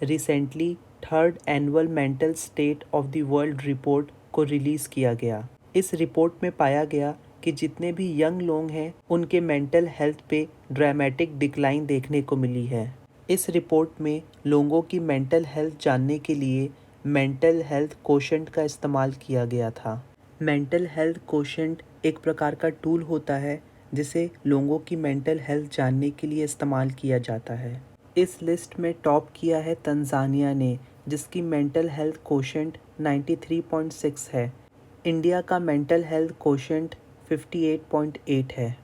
Recently third annual mental state of the world report को release किया गया। इस रिपोर्ट में पाया गया कि जितने भी यंग लोग हैं उनके मेंटल हेल्थ पे ड्रामेटिक डिक्लाइन देखने को मिली है। इस रिपोर्ट में लोगों की मेंटल हेल्थ जानने के लिए मेंटल हेल्थ कोशेंट का इस्तेमाल किया गया था। मेंटल हेल्थ कोशेंट एक प्रकार का टूल होता है जिसे लोगों की मेंटल हेल्थ जानने के लिए इस्तेमाल किया जाता है। इस लिस्ट में टॉप किया है तंजानिया ने, जिसकी मेंटल हेल्थ कोशेंट 93.6 है। इंडिया का मेंटल हेल्थ कोशेंट 58.8 है।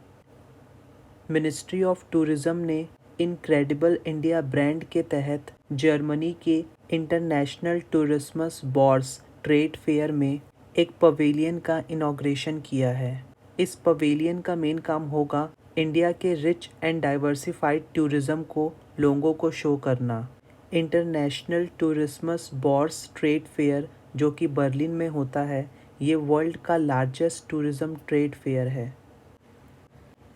मिनिस्ट्री ऑफ टूरिज्म ने इनक्रेडिबल इंडिया ब्रांड के तहत जर्मनी के इंटरनेशनल टूरिज्मस बॉर्स ट्रेड फेयर में एक पवेलियन का इनॉग्रेशन किया है। इस पवेलियन का मेन काम होगा इंडिया के रिच एंड डाइवर्सिफाइड टूरिज्म को लोगों को शो करना। इंटरनेशनल टूरिज्मस बॉर्स ट्रेड फेयर जो कि बर्लिन में होता है, ये वर्ल्ड का लार्जेस्ट टूरिज्म ट्रेड फेयर है।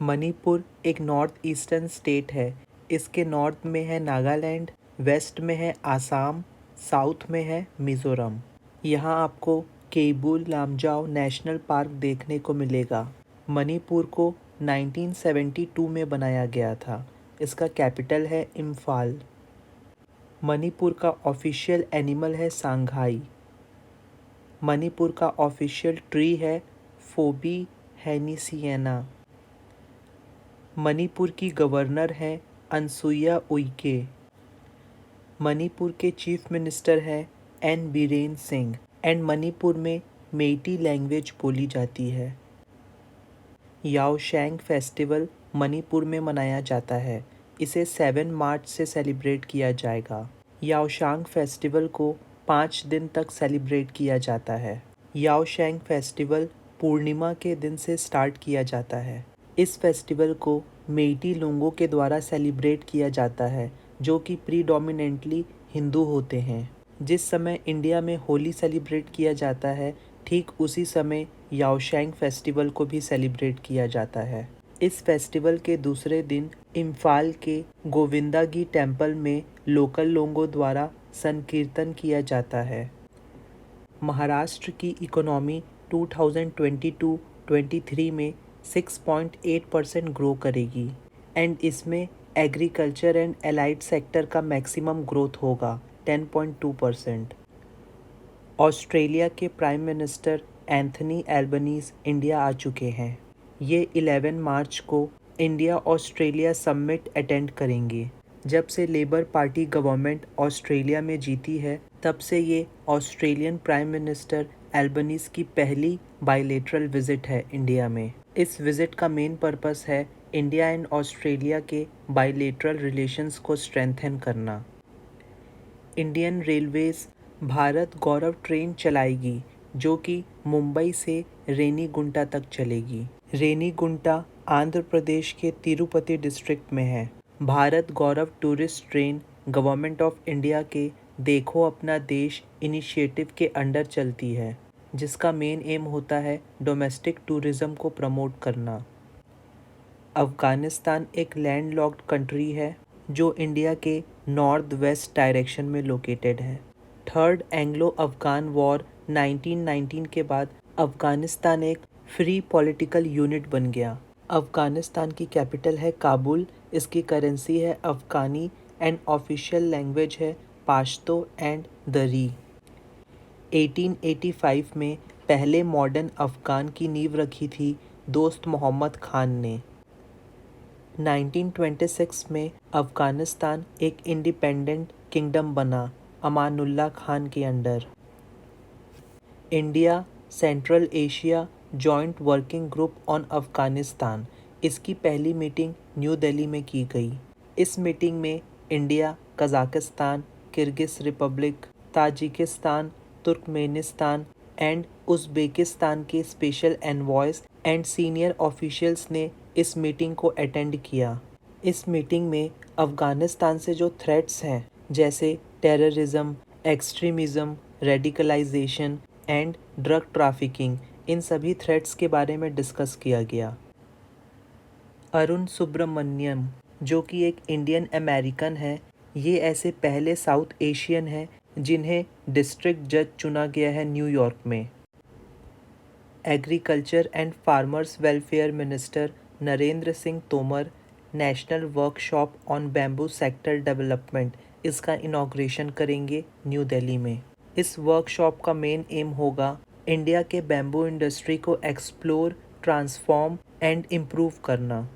मणिपुर एक नॉर्थ ईस्टर्न स्टेट है। इसके नॉर्थ में है नागालैंड, वेस्ट में है आसाम, साउथ में है मिज़ोरम। यहाँ आपको केबुल लामजाओ नेशनल पार्क देखने को मिलेगा। मणिपुर को 1972 में बनाया गया था। इसका कैपिटल है इम्फाल। मणिपुर का ऑफिशियल एनिमल है सांघाई। मणिपुर का ऑफिशियल ट्री है फोबी हेनिसिएना। मणिपुर की गवर्नर हैं अनसुईया उइके। मणिपुर के चीफ मिनिस्टर हैं एन बीरेन सिंह। एंड मणिपुर में मेइटी लैंग्वेज बोली जाती है। याओशैंग फेस्टिवल मणिपुर में मनाया जाता है। इसे 7 मार्च से सेलिब्रेट किया जाएगा। याओशैंग फेस्टिवल को 5 दिन तक सेलिब्रेट किया जाता है। याओशैंग फेस्टिवल पूर्णिमा के दिन से स्टार्ट किया जाता है। इस फेस्टिवल को मेइटी लोगों के द्वारा सेलिब्रेट किया जाता है जो कि प्रीडोमिनेंटली हिंदू होते हैं। जिस समय इंडिया में होली सेलिब्रेट किया जाता है, ठीक उसी समय याओशैंग फेस्टिवल को भी सेलिब्रेट किया जाता है। इस फेस्टिवल के दूसरे दिन इम्फाल के गोविंदागी टेम्पल में लोकल लोगों द्वारा संकीर्तन किया जाता है। महाराष्ट्र की इकोनॉमी 2022-23 में 6.8% ग्रो करेगी एंड इसमें एग्रीकल्चर एंड एलाइड सेक्टर का मैक्सिमम ग्रोथ होगा 10.2%। ऑस्ट्रेलिया के prime minister Anthony Albanese India आ चुके हैं। ये 11 मार्च को इंडिया ऑस्ट्रेलिया समिट अटेंड करेंगे। जब से लेबर पार्टी गवर्नमेंट ऑस्ट्रेलिया में जीती है, तब से ये ऑस्ट्रेलियन प्राइम मिनिस्टर एल्बनीज़ की पहली बायलैटरल विजिट है इंडिया में। इस विजिट का मेन पर्पस है इंडिया एंड ऑस्ट्रेलिया के बायलैटरल रिलेशंस को स्ट्रेंथन करना। इंडियन रेलवेज भारत गौरव ट्रेन चलाएगी जो कि मुंबई से रेनीगुंटा तक चलेगी। रेनीगुंटा आंध्र प्रदेश के तिरुपति डिस्ट्रिक्ट में है। Bharat Gaurav tourist train government of India के देखो अपना देश इनिशिएटिव के अंडर चलती है, जिसका मेन एम होता है डोमेस्टिक टूरिज़्म को प्रमोट करना। अफ़गानिस्तान एक लैंडलॉक्ड कंट्री है जो इंडिया के नॉर्थ वेस्ट डायरेक्शन में लोकेटेड है। थर्ड एंग्लो अफ़गान वॉर 1919 के बाद अफ़गानिस्तान एक फ्री पॉलिटिकल यूनिट बन गया। अफ़गानिस्तान की कैपिटल है काबुल। इसकी करेंसी है अफ़गानी एंड ऑफिशियल लैंग्वेज है पाश्तो एंड दरी। 1885 में पहले मॉडर्न अफ़गान की नींव रखी थी दोस्त मोहम्मद खान ने। 1926 में अफ़गानिस्तान एक इंडिपेंडेंट किंगडम बना अमानुल्लाह खान के under. India central Asia joint working group on Afghanistan, इसकी पहली मीटिंग न्यू दिल्ली में की गई। इस मीटिंग में India, Kazakhstan, Kyrgyz Republic, Tajikistan, Turkmenistan and Uzbekistan के स्पेशल एनवॉयज़ एंड सीनियर ऑफिशियल्स ने इस मीटिंग को अटेंड किया। इस मीटिंग में अफ़गानिस्तान से जो थ्रेट्स हैं जैसे terrorism, extremism, radicalisation and drug trafficking, इन सभी थ्रेट्स के बारे में डिस्कस किया गया। अरुण सुब्रमण्यम जो कि एक इंडियन अमेरिकन है, ये ऐसे पहले साउथ एशियन हैं जिन्हें डिस्ट्रिक्ट जज चुना गया है न्यूयॉर्क में। Agriculture and farmers welfare minister Narendra Singh Tomar national workshop on bamboo sector development इसका इनॉग्रेशन करेंगे न्यू दिल्ली में। इस वर्कशॉप का मेन एम होगा इंडिया के बैम्बू इंडस्ट्री को एक्सप्लोर, ट्रांसफॉर्म एंड इम्प्रूव करना।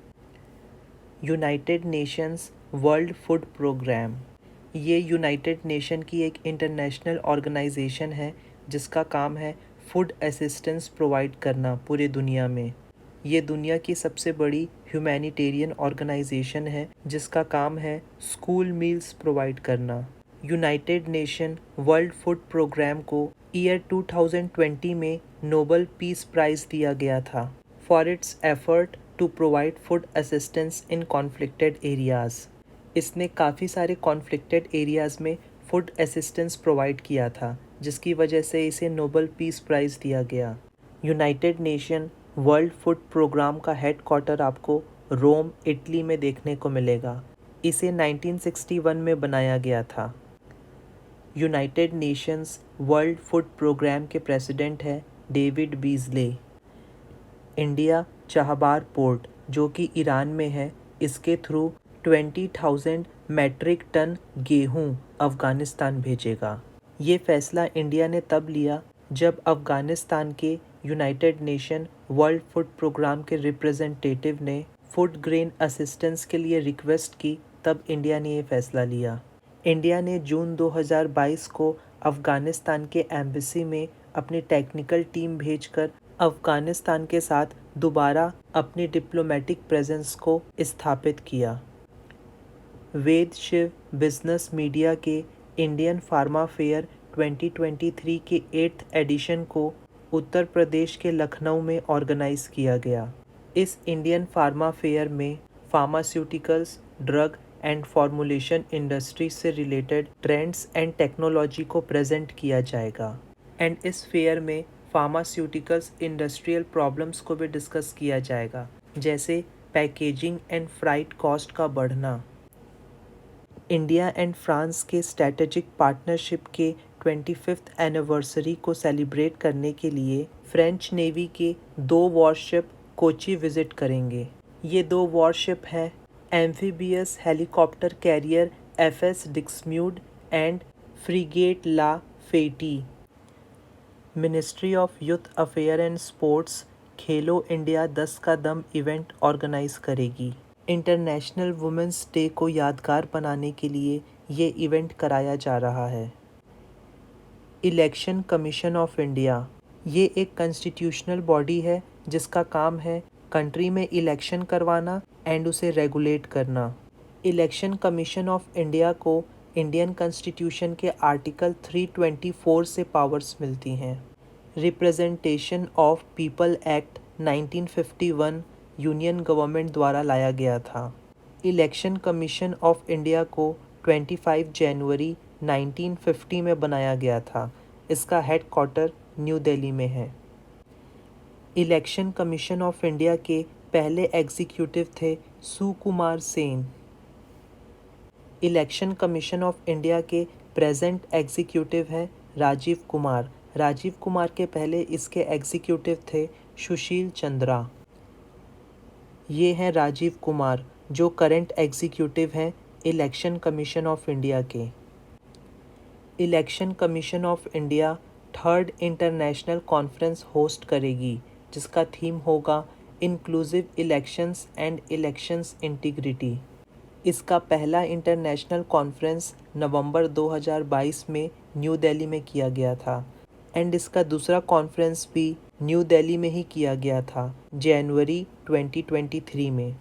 United Nations World Food Programme, ये यूनाइटेड नेशन की एक इंटरनेशनल ऑर्गेनाइजेशन है जिसका काम है फूड असिस्टेंस प्रोवाइड करना पूरी दुनिया में। ये दुनिया की सबसे बड़ी ह्यूमैनिटेरियन ऑर्गेनाइजेशन है जिसका काम है स्कूल मील्स प्रोवाइड करना। United Nation World Food Programme को ईयर 2020 में नोबेल पीस प्राइज़ दिया गया था for its effort to provide food assistance in conflicted areas. इसने काफ़ी सारे कॉन्फ्लिक्टेड एरियाज़ में फूड असिस्टेंस प्रोवाइड किया था जिसकी वजह से इसे नोबेल पीस प्राइज़ दिया गया। United Nation World Food Programme का हेड क्वार्टर आपको रोम, इटली में देखने को मिलेगा। इसे 1961 में बनाया गया था। United Nations World Food Programme के प्रेसिडेंट हैं David Beasley. India Chabahar port जो कि ईरान में है, इसके थ्रू 20,000 मैट्रिक टन गेहूं अफ़गानिस्तान भेजेगा। ये फ़ैसला इंडिया ने तब लिया जब अफ़गानिस्तान के United Nation World Food Programme के रिप्रेजेंटेटिव ने फूड ग्रेन असिस्टेंस के लिए रिक्वेस्ट की, तब इंडिया ने ये फ़ैसला लिया। इंडिया ने जून 2022 को अफ़गानिस्तान के एम्बेसी में अपनी टेक्निकल टीम भेजकर अफ़गानिस्तान के साथ दोबारा अपनी डिप्लोमेटिक प्रेजेंस को स्थापित किया। वेद शिव बिजनेस मीडिया के इंडियन फार्मा फेयर 2023 के 8th एडिशन को उत्तर प्रदेश के लखनऊ में ऑर्गेनाइज किया गया। इस इंडियन फार्मा फेयर में pharmaceuticals, drug and formulation industry से रिलेटेड ट्रेंड्स एंड टेक्नोलॉजी को प्रेजेंट किया जाएगा। एंड इस फेयर में फार्मास्यूटिकल्स इंडस्ट्रियल प्रॉब्लम्स को भी डिस्कस किया जाएगा, जैसे पैकेजिंग एंड फ्राइट कॉस्ट का बढ़ना। इंडिया एंड फ्रांस के स्ट्रैटेजिक पार्टनरशिप के 25th एनिवर्सरी को सेलिब्रेट करने के लिए फ्रेंच नेवी के 2 वॉरशिप कोची विजिट करेंगे। ये 2 वॉरशिप हैं amphibious helicopter carrier FS Dixmude and frigate La Fayette. Ministry of youth affair and sports Khelo India 10 का दम इवेंट ऑर्गेनाइज करेगी। इंटरनेशनल वुमेंस डे को यादगार बनाने के लिए ये इवेंट कराया जा रहा है। इलेक्शन कमीशन ऑफ इंडिया, ये एक कॉन्स्टिट्यूशनल बॉडी है जिसका काम है कंट्री में इलेक्शन करवाना एंड उसे रेगुलेट करना। इलेक्शन कमीशन ऑफ इंडिया को इंडियन कॉन्स्टिट्यूशन के आर्टिकल 324 से पावर्स मिलती हैं। Representation of people act 1951 union government द्वारा लाया गया था। इलेक्शन कमीशन ऑफ इंडिया को 25 जनवरी 1950 में बनाया गया था। इसका हेड क्वार्टर न्यू दिल्ली में है। इलेक्शन कमीशन ऑफ इंडिया के पहले एग्जीक्यूटिव थे Sukumar Sen. Election commission of India के प्रेजेंट एग्जीक्यूटिव हैं राजीव कुमार। राजीव कुमार के पहले इसके एग्जीक्यूटिव थे सुशील चंद्रा। ये हैं राजीव कुमार जो करंट एग्जीक्यूटिव हैं इलेक्शन कमीशन ऑफ इंडिया के। Election commission of India 3rd international conference host करेगी जिसका थीम होगा inclusive elections and elections integrity. इसका पहला इंटरनेशनल कॉन्फ्रेंस नवंबर 2022 में न्यू दिल्ली में किया गया था एंड इसका दूसरा कॉन्फ्रेंस भी न्यू दिल्ली में ही किया गया था जनवरी 2023 में।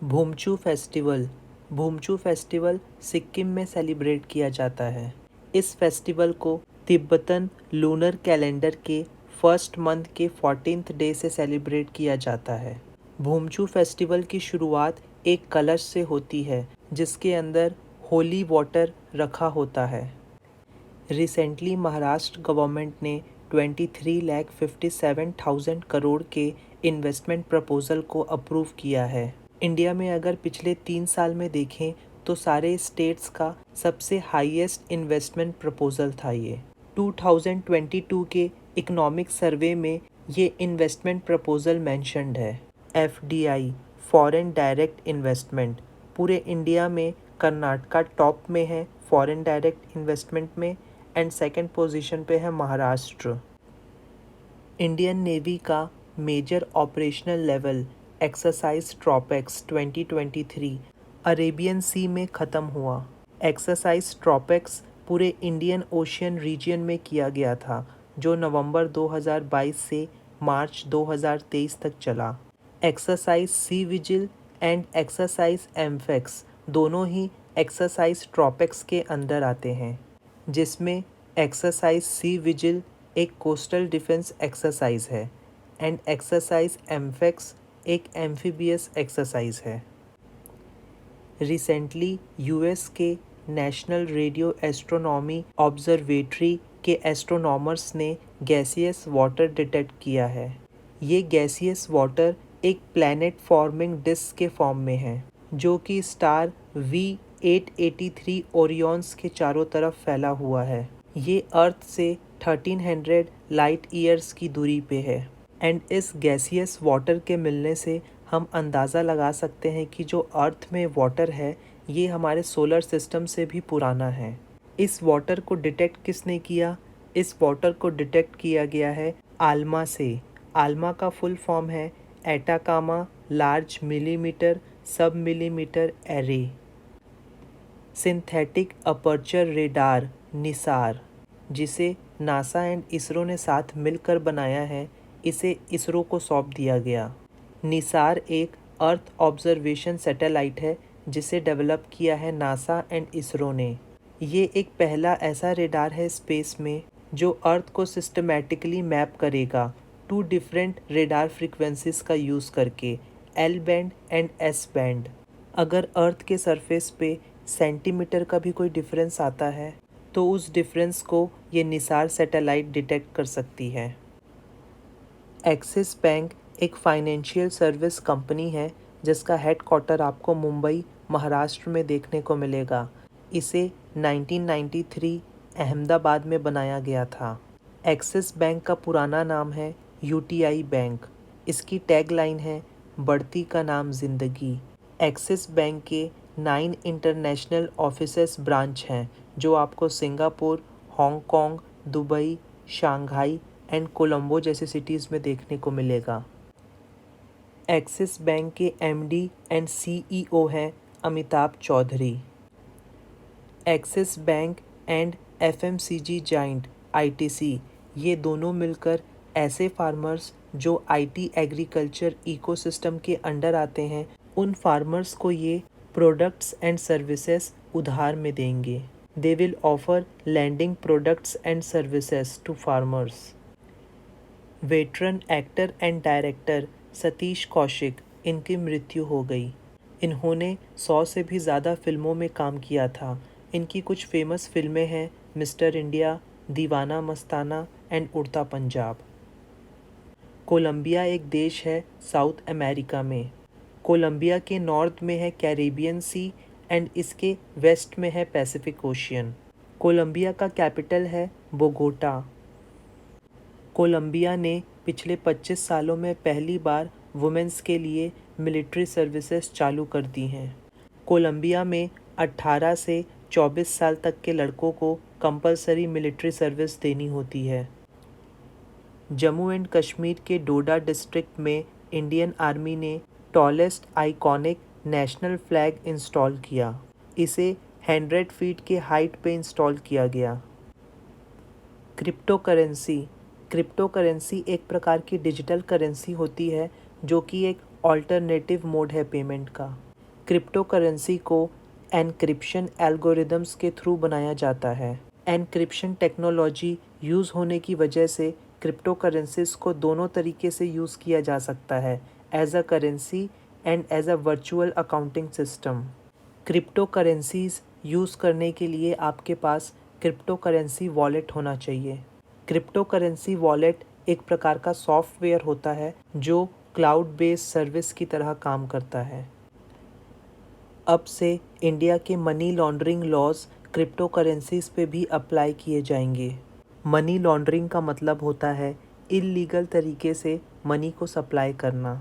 भूमचू फेस्टिवल, भूमचू फेस्टिवल सिक्किम में सेलिब्रेट किया जाता है। इस फेस्टिवल को तिब्बतन लूनर कैलेंडर के फर्स्ट मंथ के 14th डे से सेलिब्रेट किया जाता है। भूमचू फेस्टिवल की शुरुआत एक कलश से होती है जिसके अंदर होली वाटर रखा होता है। रिसेंटली महाराष्ट्र गवर्नमेंट ने 23,57,000 करोड़ के इन्वेस्टमेंट प्रपोजल को अप्रूव किया है। इंडिया में अगर पिछले 3 साल में देखें तो सारे स्टेट्स का सबसे हाईएस्ट इन्वेस्टमेंट प्रपोजल था ये। 2022 के इकोनॉमिक सर्वे में ये इन्वेस्टमेंट प्रपोजल मेंशन्ड है। एफडीआई, फॉरेन डायरेक्ट इन्वेस्टमेंट, पूरे इंडिया में कर्नाटका टॉप में है फॉरेन डायरेक्ट इन्वेस्टमेंट में, एंड सेकंड पोजीशन पे है महाराष्ट्र। इंडियन नेवी का major operational level exercise TROPEX 2023 Arabian sea में ख़त्म हुआ। एक्सरसाइज ट्रॉपेक्स पूरे इंडियन ओशियन रीजन में किया गया था, जो नवंबर 2022 से मार्च 2023 तक चला। Exercise sea vigil and exercise AMPHEX दोनों ही एक्सरसाइज ट्रॉपेक्स के अंदर आते हैं, जिसमें एक्सरसाइज सी विजिल एक कोस्टल डिफेंस एक्सरसाइज है एंड एक्सरसाइज एम्फेक्स एक एम्फीबियस एक्सरसाइज है। रिसेंटली यूएस के नेशनल रेडियो एस्ट्रोनॉमी ऑब्जर्वेटरी के एस्ट्रोनॉमर्स ने गैसियस वाटर डिटेक्ट किया है। ये गैसियस वाटर एक प्लैनेट फॉर्मिंग डिस्क के फॉर्म में है, जो कि स्टार V883 ओरियंस के चारों तरफ फैला हुआ है। ये अर्थ से 1300 लाइट ईयर्स की दूरी पे है एंड इस गैसियस वाटर के मिलने से हम अंदाज़ा लगा सकते हैं कि जो अर्थ में वाटर है ये हमारे सोलर सिस्टम से भी पुराना है। इस वाटर को डिटेक्ट किसने किया? इस वाटर को डिटेक्ट किया गया है आल्मा से। आल्मा का फुल फॉर्म है एटाकामा लार्ज मिलीमीटर सब millimetre array. Synthetic aperture radar Nisar, जिसे नासा एंड इसरो ने साथ मिलकर बनाया है, इसे इसरो को सौंप दिया गया। निसार एक अर्थ ऑब्जर्वेशन सैटेलाइट है जिसे डेवलप किया है नासा एंड इसरो ने। ये एक पहला ऐसा रेडार है स्पेस में जो अर्थ को सिस्टमैटिकली मैप करेगा 2 डिफरेंट रेडार फ्रीक्वेंसीज का यूज़ करके, L band and S band. अगर अर्थ के सरफेस पे सेंटीमीटर का भी कोई डिफरेंस आता है तो उस डिफरेंस को ये निसार सैटेलाइट डिटेक्ट कर सकती है। एक्सिस बैंक एक फाइनेंशियल सर्विस कंपनी है जिसका हेडक्वार्टर आपको मुंबई, महाराष्ट्र में देखने को मिलेगा। इसे 1993 अहमदाबाद में बनाया गया था। एक्सिस बैंक का पुराना नाम है यूटीआई बैंक। इसकी टैगलाइन है बढ़ती का नाम ज़िंदगी। एक्सिस बैंक के 9 इंटरनेशनल ऑफिसेस ब्रांच हैं जो आपको Singapore, Hong Kong, Dubai, Shanghai and Colombo जैसी सिटीज़ में देखने को मिलेगा। एक्सिस बैंक के एमडी एंड सीईओ हैं Amitabh Chaudhary. Axis Bank and FMCG giant ITC, ये दोनों मिलकर ऐसे फार्मर्स जो आईटी एग्रीकल्चर इकोसिस्टम के अंडर आते हैं, उन फार्मर्स को ये प्रोडक्ट्स एंड सर्विसेज उधार में देंगे। They will offer lending products and services to farmers. Veteran actor and director Satish Kaushik, इनकी मृत्यु हो गई। इन्होंने 100 से भी ज़्यादा फिल्मों में काम किया था। इनकी कुछ फेमस फिल्में हैं मिस्टर इंडिया, दीवाना मस्ताना एंड उड़ता पंजाब। कोलंबिया एक देश है साउथ अमेरिका में। कोलंबिया के नॉर्थ में है कैरेबियन सी एंड इसके वेस्ट में है पैसिफिक ओशियन। कोलंबिया का कैपिटल है बोगोटा। कोलंबिया ने पिछले 25 सालों में पहली बार वुमेन्स के लिए मिलिट्री सर्विसेज चालू कर दी हैं। कोलंबिया में 18 से 24 साल तक के लड़कों को कंपलसरी मिलिट्री सर्विस देनी होती है। जम्मू एंड कश्मीर के डोडा डिस्ट्रिक्ट में इंडियन आर्मी ने tallest iconic national flag install किया। इसे 100 फीट के हाइट पे इंस्टॉल किया गया। क्रिप्टो करेंसी एक प्रकार की डिजिटल करेंसी होती है जो कि एक ऑल्टरनेटिव मोड है पेमेंट का। क्रिप्टो करेंसी को एनक्रिप्शन एल्गोरिदम्स के थ्रू बनाया जाता है। एनक्रिप्शन टेक्नोलॉजी यूज़ होने की वजह से क्रिप्टो करेंसीज को दोनों तरीके से यूज़ किया जा सकता है, as a currency and as a virtual accounting system. Crypto currencies use करने के लिए आपके पास क्रिप्टो करेंसी वॉलेट होना चाहिए। क्रिप्टो करेंसी वॉलेट एक प्रकार का सॉफ्टवेयर होता है जो क्लाउड बेस्ड सर्विस की तरह काम करता है। अब से इंडिया के money laundering laws crypto currencies पे भी अप्लाई किए जाएंगे। मनी लॉन्ड्रिंग का मतलब होता है इल्लीगल तरीके से मनी को सप्लाई करना।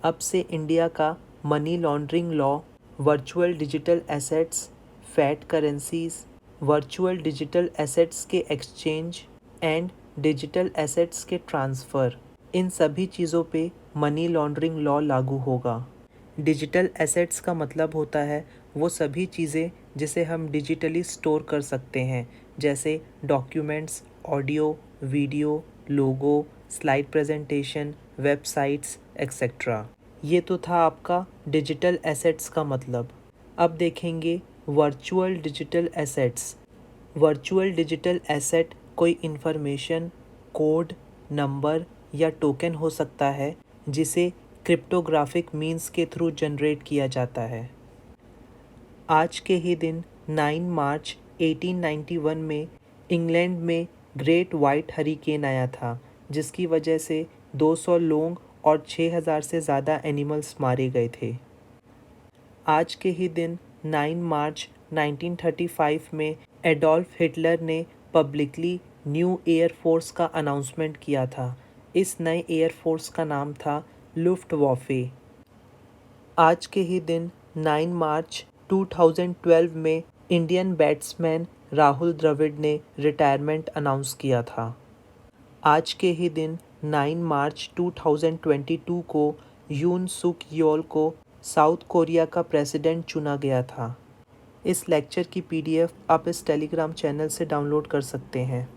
अब से इंडिया का money laundering law virtual digital assets, fat currencies, virtual digital assets के एक्सचेंज एंड डिजिटल एसेट्स के ट्रांसफ़र, इन सभी चीज़ों पे मनी लॉन्ड्रिंग लॉ लागू होगा। डिजिटल एसेट्स का मतलब होता है वो सभी चीज़ें जिसे हम डिजिटली स्टोर कर सकते हैं, जैसे डॉक्यूमेंट्स, ऑडियो, वीडियो, लोगो, स्लाइड प्रेजेंटेशन, वेबसाइट्स एक्सेट्रा। ये तो था आपका डिजिटल एसेट्स का मतलब। अब देखेंगे virtual digital assets. Virtual digital asset कोई इन्फॉर्मेशन, कोड, नंबर या टोकन हो सकता है जिसे क्रिप्टोग्राफिक मींस के थ्रू जनरेट किया जाता है। आज के ही दिन 9 मार्च 1891 में इंग्लैंड में ग्रेट वाइट हरिकेन आया था, जिसकी वजह से 200 लोग और 6000 से ज़्यादा एनिमल्स मारे गए थे। आज के ही दिन 9 मार्च 1935 में एडोल्फ हिटलर ने पब्लिकली न्यू एयरफोर्स का अनाउंसमेंट किया था। इस नए एयरफोर्स का नाम था लुफ्टवाफे। आज के ही दिन 9 मार्च 2012 में इंडियन बैट्समैन राहुल द्रविड़ ने रिटायरमेंट अनाउंस किया था। आज के ही दिन 9 मार्च 2022 को यून सुक योल को साउथ कोरिया का प्रेसिडेंट चुना गया था। इस लेक्चर की PDF आप इस टेलीग्राम चैनल से डाउनलोड कर सकते हैं।